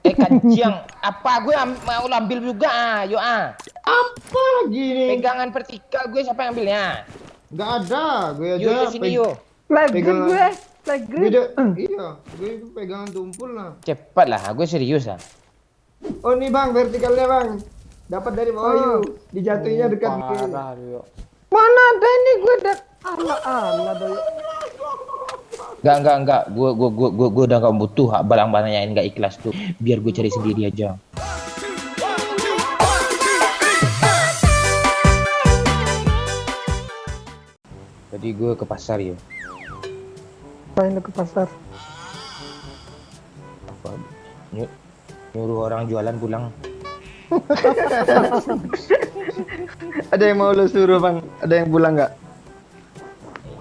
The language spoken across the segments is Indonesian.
Kancing, apa gue mau ambil juga yuk Apa lagi nih? Pegangan vertikal gue siapa yang ambilnya? Nggak ada, gue Yuk aja sini yuk. Lagi pegangan. gue, lagi. Iya, gue itu pegangan tumpul lah. Cepat lah, gue serius lah. Oh nih bang, vertikalnya bang. Dapat dari bawah yuk. Dijatuhnya dekat gue. Parah yuk. Mana ada ini gue dan ala doy. Enggak. Gue udah gak butuh barang-barangnya yang nggak ikhlas tuh. Biar gue cari sendiri aja. Tadi gue ke pasar yuk. Main ke pasar. Apa? Nyuruh orang jualan pulang. Ada yang mau lo suruh bang? Ada yang pulang nggak?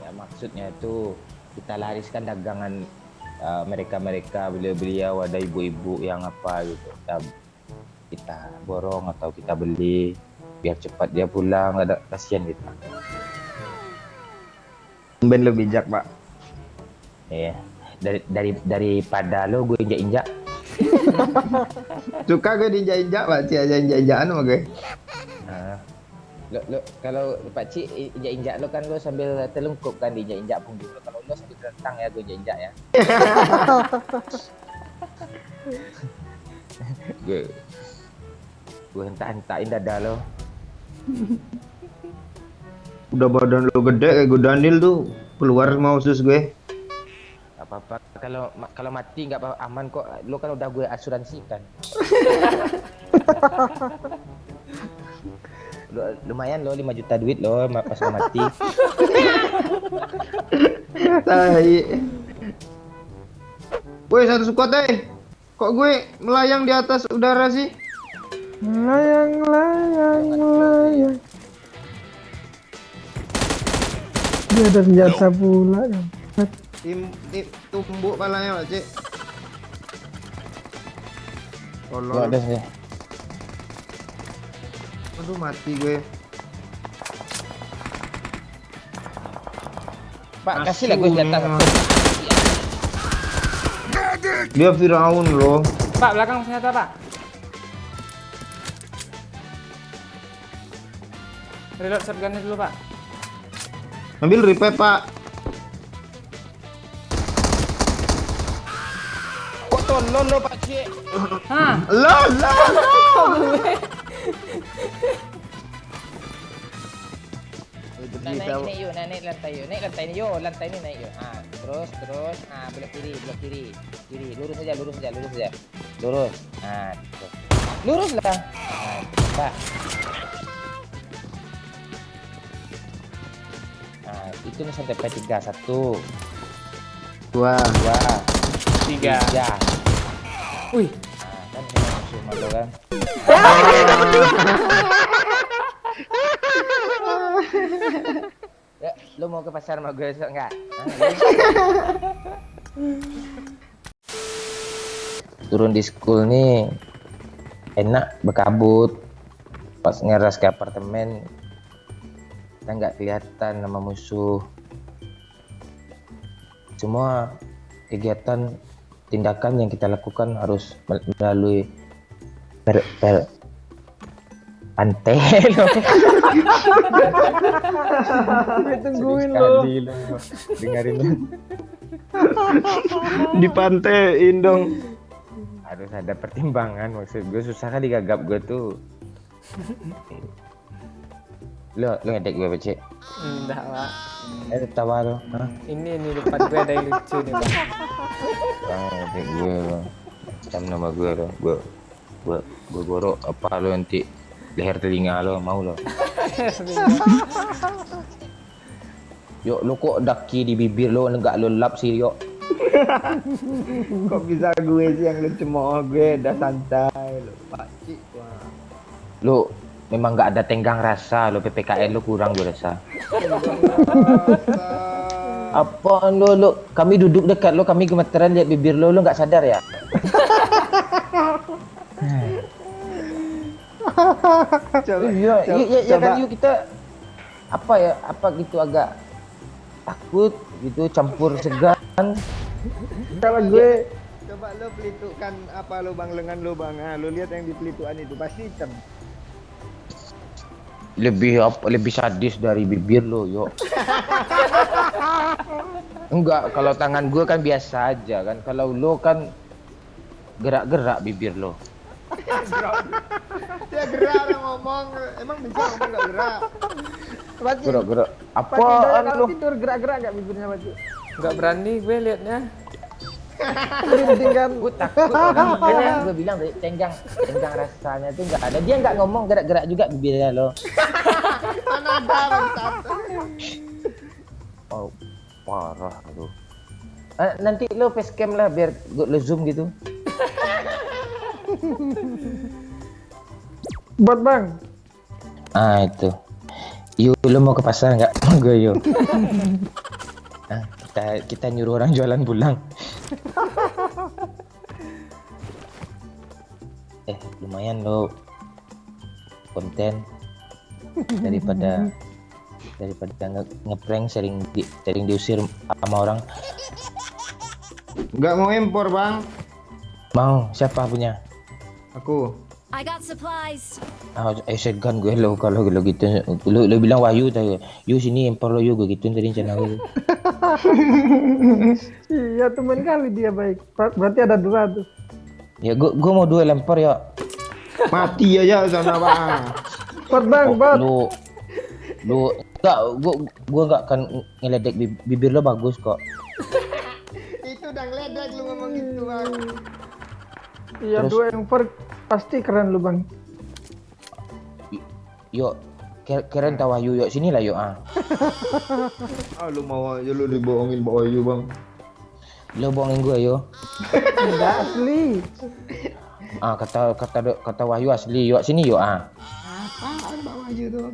Ya, maksudnya itu kita lariskan dagangan mereka beliau ada ibu-ibu yang apa gitu. Kita borong atau kita beli biar cepat dia pulang, ada kasihan gitu. Ben lo bijak pak. Iya. Daripada lo gue injak-injak. Suka gue diinjak-injak pak, Ci aja injak-injakan sama gue. Nah, lo kalau Pak Cik injak-injak lo kan lo sambil telungkup kan diinjak-injak punggung lo. Kalau lo sambil terentang ya gue injak ya. gue hentak-hentakin dada lo. Udah badan lo gede kayak gue Daniel tuh, keluar sama usus gue. Gak apa-apa, kalau mati nggak apa aman kok. Lo kan udah gue asuransikan. Lumayan lo 5 juta duit lo pas lo mati. Tai. Woi satu squad kok gue melayang di atas udara sih? Melayang. Dia ada senjata pula ya. Tim tumbuk palanya pak Cik. Lo ada sih. Aduh mati gue. Pak kasih lah gue senjata satu. Dia Firaun loh. Pak belakang senjata pak. Reload shotgunnya dulu pak. Ambil repair pak. Kok tolong lo Pak Cik? Hah? Lah. Naik yuk, naik lantai yuk, naik lantai ini yuk, lantai ini naik yuk. Terus, belok kiri, lurus saja, lurus. Terus. Lurus lah. Pak. Itu nih sampai P3, 1, 2, 3. Wih. Kan cuma lo kan. Ya, lo mau ke pasar sama gue besok enggak? Turun di school nih enak berkabut. Pas ngeras ke apartemen kita nggak kelihatan nama musuh. Semua kegiatan tindakan yang kita lakukan harus melalui pantai lo. Tungguin lo. Dengerin lo. Dipantein dong. Harus ada pertimbangan, maksud gue susah kali gagap gue tuh. Lo ngedek gue Cik? Enggak pak. Tawa lo. Hah? Ini depan gue ada yang lucu nih pak. Bang ngedek gue lo. Macam nama gue lo. Gue borok apa lo nanti leher telinga lo mau lo. Yuk lo kok daki di bibir lo enggak lo lap sih yuk. Kok bisa gue sih yang lu cemooh gue udah santai lo Pak Cik. Wah. Lo memang nggak ada tenggang rasa lo, PPKN lo kurang gue rasa. Apaan lo kami duduk dekat lo, kami gemeteran lihat bibir lo nggak sadar ya? Coba, kan yuk kita apa gitu agak takut gitu, campur segan. kalau gue Coba lo pelitukan apa lubang lengan lo bang. Ah, lo lihat yang di pelitukan itu pasti hitam. Lebih sadis dari bibir lo, yuk. Enggak, kalau tangan gue kan biasa aja kan. Kalau lo kan gerak-gerak bibir lo. Dia gerak orang ngomong. Emang bisa ngomong nggak gerak? Baci. Gerak-gerak. Baci Apaan kalau lo? tidur gerak-gerak nggak bibirnya Baci? Nggak berani gue liatnya. Merinding kan? Gue takut orang makanya gue bilang tadi tenggang rasanya tuh nggak ada. Dia nggak ngomong gerak-gerak juga bibirnya lo. Mana ada bangsat. Oh, parah lo. Nanti lo facecam lah biar lo zoom gitu. Buat bang. Ah itu. Yuk lo mau ke pasar nggak? Gue yuk. Kita nyuruh orang jualan pulang. Lumayan lo konten daripada ngeprank sering diusir sama orang. Nggak mau impor bang. Mau siapa punya? Aku. I got supplies. Segan gue lo kalau gitu. Lo bilang Wahyu tadi. Yu sini impor lo gue gituin tadi rencana gue. Iya teman kali dia baik. Berarti ada 2 tuh. Ya gue mau 2 lempar ya. Mati aja sana bang. Buat bang, buat. Lu enggak, gua enggak akan ngeledek bibir lo bagus kok. Itu udah ngeledek lu ngomong gitu bang. Iya Terus- 2 yang pasti keren lu bang. Yuk, keren tahu Wahyu yuk sini lah yuk ah. Ah lu mau aja lu dibohongin Pak Wahyu bang. Lo bohongin gue yuk. Enggak asli. Kata Wahyu asli yuk sini yuk ah. Apaan Pak Wahyu tuh?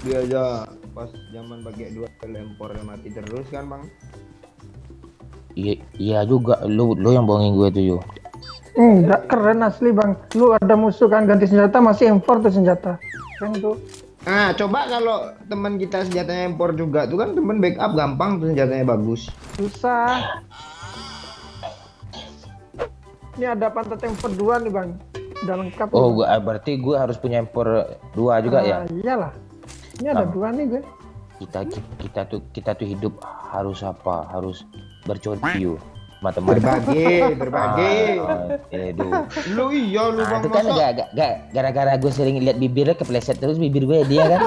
Dia aja pas zaman pakai 2 lempor mati terus kan bang. Iya juga lo yang bohongin gue tuh yuk. Enggak keren asli bang. Lu ada musuh kan ganti senjata masih impor tuh senjata. Keren tuh. Nah coba kalau teman kita senjatanya impor juga tuh kan teman backup gampang tuh senjatanya bagus. Susah. Ini ada pantat impor 2 nih bang. Udah lengkap. nih, Oh, Bang. berarti gue harus punya impor 2 juga ya. Iyalah. Ini ada 2 nih gue. Kita tuh hidup harus apa? Harus bercodi yuk. Teman-teman. Berbagi. Lu iya lu bang Itu kan masa gara-gara gue sering lihat bibirnya kepleset terus bibir gue dia kan.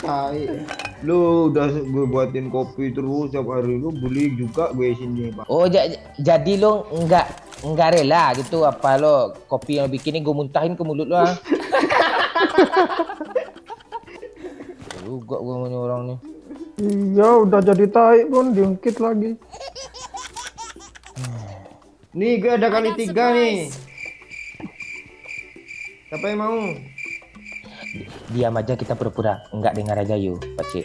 tai. Lu udah gue buatin kopi terus tiap hari lu beli juga gue sini bang. Oh jadi lo nggak rela gitu apa lo kopi yang lo bikin ini gue muntahin ke mulut lo ah. Juga gue mau orang nih. Iya udah jadi tai pun diungkit lagi. Nih gue ada kali I got 3 nih. supplies. Siapa yang mau? Diam aja kita pura-pura enggak dengar aja yuk Pakcik.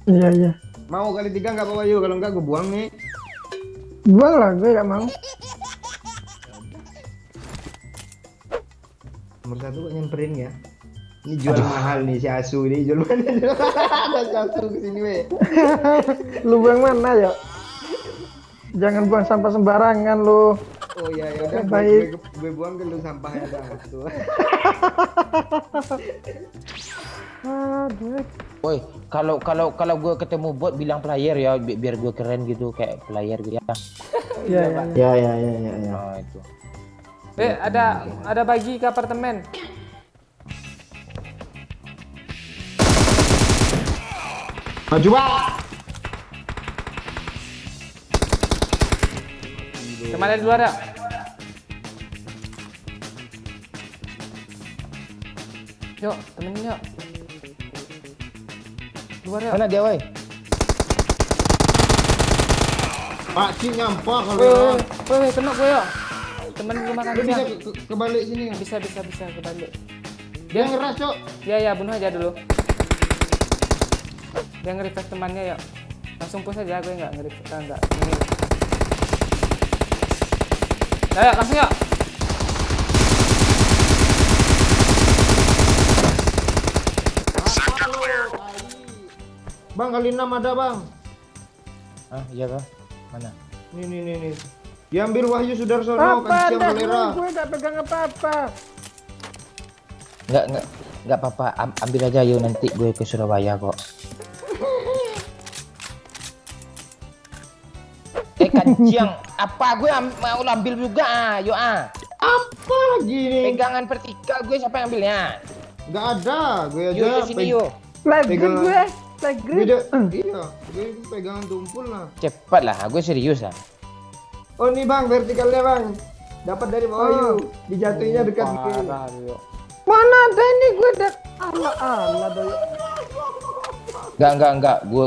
Iya. Mau kali 3 nggak Pak Wahyu? Kalau enggak gue buang nih. Buang lah gue gak mau. Nomor 1 kok nyamperin ya. Ini jual mahal nih si Asu ini jual mana? Ada si Asu kesini weh. Lu buang mana ya? Jangan buang sampah sembarangan lu. Oh iya ya udah Baik. gue buang ke lu sampahnya dah. Tuh. Aduh. Woi, kalau gue ketemu bot bilang player ya biar gue keren gitu kayak player gitu ya. Iya. Ya. Oh itu. Ada bagi ke apartemen. Maju Pak. Teman ada di luar ya? Yuk, temenin yuk. Luar ya? Mana dia woi? Pak Cik nyampah kalau Woi, kena gue yuk. Temen gue makan lu bisa siang. kebalik sini nggak? Bisa kebalik. Dia ngeras cok. Ya, bunuh aja dulu. Dia nge-revive temannya yuk. Langsung push aja, gue nggak nge-revive, nggak ini. Ayo, langsung yuk. Bang kali 6 ada bang. Ah iya kah? Mana? Nih. Diambil Wahyu Sudarsono, Apa Kanciang dah? Galera. Gue gak pegang apa-apa. Nggak apa-apa. Ambil aja yuk, nanti gue ke Surabaya kok. Kanciang, apa gue mau ambil juga yuk Apa lagi nih? Pegangan vertikal gue siapa yang ambilnya? Nggak ada, gue aja. Yuk sini yuk. Leg grip Pegangan. gue. Leg Gue grip. aja, iya, gue pegangan tumpul lah. Cepat lah, gue serius lah. Oh nih bang, vertikalnya bang. Dapat dari Wahyu. Dijatuhinnya dekat gue. Parah lu yuk. Mana ada ini gue dah. Allah doy. Enggak. Gue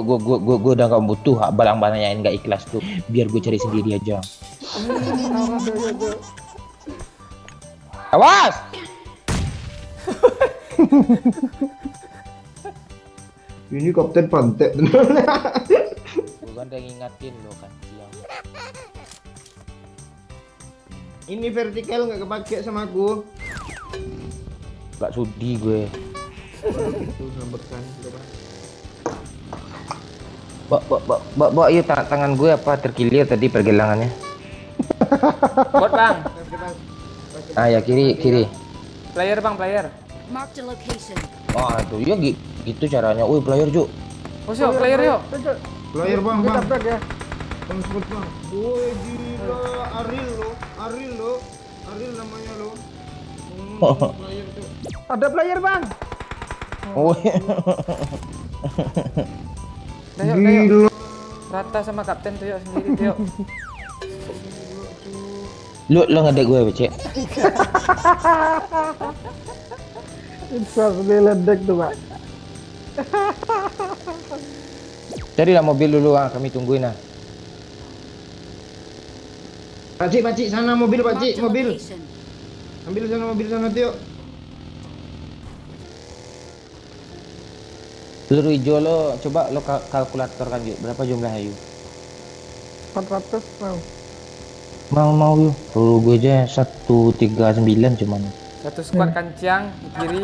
udah nggak butuh barang-barang yang nggak ikhlas tuh. Biar gue cari sendiri aja. Allah doy gue. Awas! Ini kapten pantai. Gue kan udah ngingatin lo kan. Ini vertikal nggak kepake sama aku. Gak sudi gue. Itu ngambekan. Bawa yuk tangan gue apa terkilir tadi pergelangannya. Bot bang. Ah ya kiri. Player bang, player. Marked a location. Oh tuh ya gitu caranya. Wih player Ju. Push yuk, player yuk. Player bang, Gue bang. tabrak ya. Bang sebut bang. Woi gila, Aril lo. Aril namanya lo. Player tuh. Ada player bang. Wih. Udah yuk. Gila. Rata sama kapten tuh yuk, sendiri tuh yuk. Lo ngedek gue becek. Itu ledek tuh pak. Carilah mobil dulu kami tungguin lah. Pakcik, sana mobil pakcik, Marked a mobil. location. Ambil sana mobil sana tuh yuk. Peluru hijau lo coba lo kalkulator kan yuk. Berapa jumlahnya yuk? 400 mau. Mau yuk. Peluru gue aja 139 cuman. Satu squad kancang di kiri.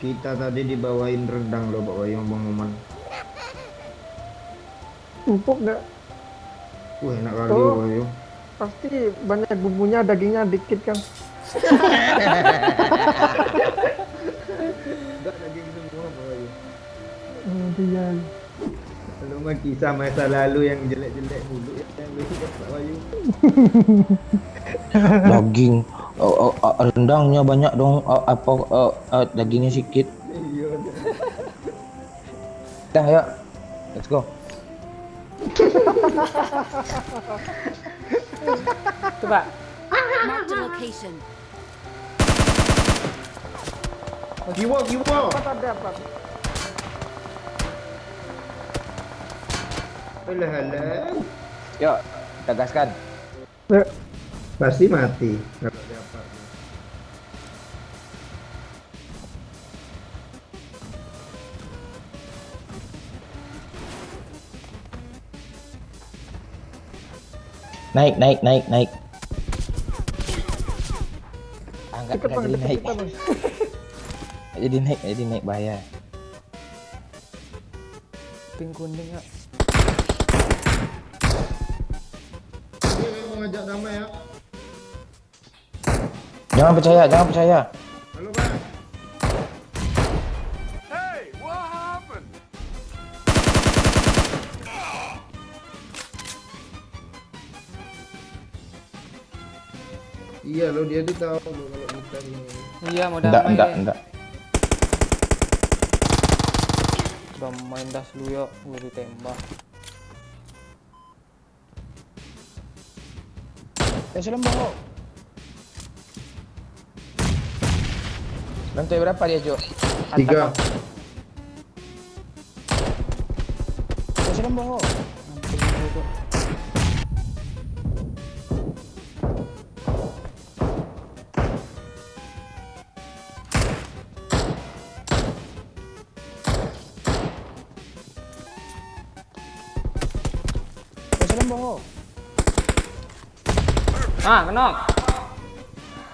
Kita tadi dibawain rendang loh Pak Wahyu Bang Oman. Empuk gak? Wah enak kali Oh. Wahyu. Pasti banyak bumbunya, dagingnya dikit kan. Enggak daging semua Pak Wahyu. Dia. Kalau mah kisah masa lalu yang jelek-jelek dulu ya yang lucu Pak Wahyu. Daging rendangnya banyak dong. Dagingnya sedikit. Iya. Dah yuk. Let's go. Coba. Marked a location. Kiwo. Apa ada apa? Alah. Yuk, kita gaskan. Pasti mati. Kalau ada apa. Naik. Enggak Deket bang, jadi deket naik. kita bang. Nggak jadi naik bahaya. Pink kuning yuk. Ini mau ngajak damai ya. Jangan percaya. Halo Bang. Iya lo dia tuh tahu lo kalau kita ini. Iya mau damai. Enggak. Udah main das lu yuk, gue ditembak. Selembong. Lantai berapa dia, Jo? 3. Selembong. Ampun gue tuh. Selembong. Kenok.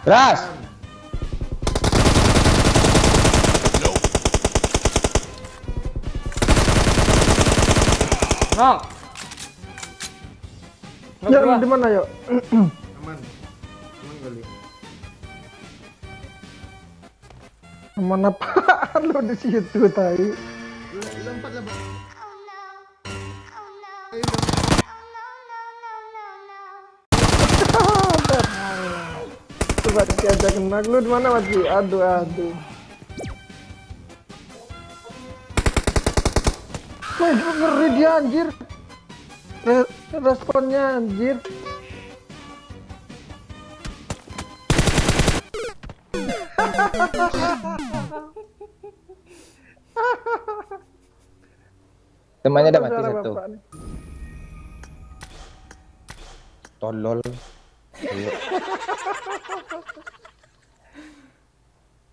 Ras. Nok. Knock Ya, dua. di mana yuk? Aman. Aman kali. Mana apaan lu di situ tadi? Lompat lah, Bang. Ayo, Bang. Coba diajak kena lu di mana Wati? Aduh aduh. Wih, ngeri dia anjir. Responnya anjir. Temannya udah mati Suara satu. bapak nih. Tolol. Ayo.